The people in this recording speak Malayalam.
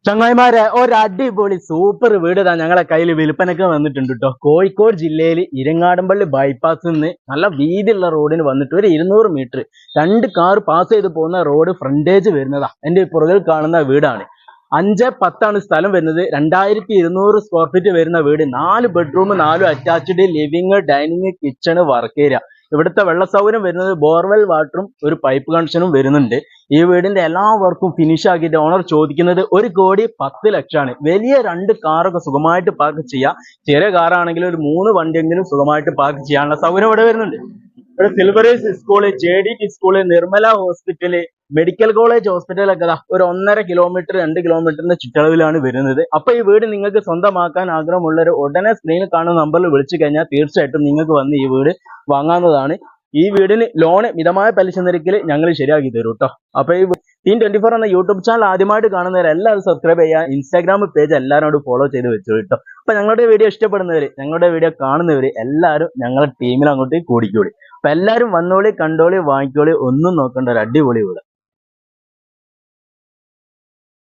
ചങ്ങായിമാരെ ഒരടിപൊളി സൂപ്പർ വീട് ഇതാ ഞങ്ങളെ കയ്യിൽ വിൽപ്പനക്ക് വന്നിട്ടുണ്ട് കേട്ടോ. കോഴിക്കോട് ജില്ലയിൽ ഇരങ്ങാടമ്പള്ളി ബൈപ്പാസിൽ നിന്ന് നല്ല വീതിയുള്ള റോഡിന് വന്നിട്ട് ഒരു 200 മീറ്റർ 2 കാർ പാസ് ചെയ്ത് പോകുന്ന റോഡ് ഫ്രണ്ടേജ് വരുന്നതാ. എന്റെ പുറകിൽ കാണുന്ന വീടാണ്. 5-10 സ്ഥലം വരുന്നത്. 2200 സ്ക്വയർ ഫീറ്റ് വരുന്ന വീട്. 4 bedroom, 4 attached, living, dining, kitchen, work area. ഇവിടുത്തെ വെള്ള സൗകര്യം വരുന്നത് ബോർവെൽ വാട്ടറും ഒരു പൈപ്പ് കണക്ഷനും വരുന്നുണ്ട്. ഈ വീടിന്റെ എല്ലാ വർക്കും ഫിനിഷ് ആക്കിയിട്ട് ഓണർ ചോദിക്കുന്നത് 1,10,00,000. വലിയ 2 കാറൊക്കെ സുഖമായിട്ട് പാർക്ക് ചെയ്യാം. ചെറിയ കാറാണെങ്കിൽ ഒരു 3 വണ്ടിയെങ്കിലും സുഖമായിട്ട് പാർക്ക് ചെയ്യാനുള്ള സൗകര്യം ഇവിടെ വരുന്നുണ്ട്. ഇവിടെ Silverage school, JDT school, Nirmala hospital, medical college ഹോസ്പിറ്റലൊക്കെ ഒരു 1.5 കിലോമീറ്റർ 2 കിലോമീറ്ററിന്റെ ചുറ്റളവിലാണ് വരുന്നത്. അപ്പൊ ഈ വീട് നിങ്ങൾക്ക് സ്വന്തമാക്കാൻ ആഗ്രഹമുള്ളവർ ഉടനെ സ്ക്രീനിൽ കാണുന്ന നമ്പറിൽ വിളിച്ചു കഴിഞ്ഞാൽ തീർച്ചയായിട്ടും നിങ്ങൾക്ക് വന്ന് ഈ വീട് വാങ്ങാവുന്നതാണ്. ഈ വീടിന് ലോണ് മിതമായ പലിശ നിരക്കിൽ ഞങ്ങൾ ശരിയാക്കി തരും കേട്ടോ. അപ്പൊ ഈ Teen24 എന്ന യൂട്യൂബ് ചാനൽ ആദ്യമായിട്ട് കാണുന്നവർ എല്ലാവരും സബ്സ്ക്രൈബ് ചെയ്യുക. ഇൻസ്റ്റാഗ്രാം പേജ് എല്ലാവരോടും ഫോളോ ചെയ്ത് വെച്ചു കേട്ടോ. അപ്പൊ ഞങ്ങളുടെ വീഡിയോ ഇഷ്ടപ്പെടുന്നവര്, ഞങ്ങളുടെ വീഡിയോ കാണുന്നവര് എല്ലാവരും ഞങ്ങളുടെ ടീമിൽ അങ്ങോട്ട് കൂടിക്കൂടി. അപ്പൊ എല്ലാവരും വന്നോളി, കണ്ടോളി, വാങ്ങിക്കോളി, ഒന്നും നോക്കണ്ട, ഒരു അടിപൊളി വീട്.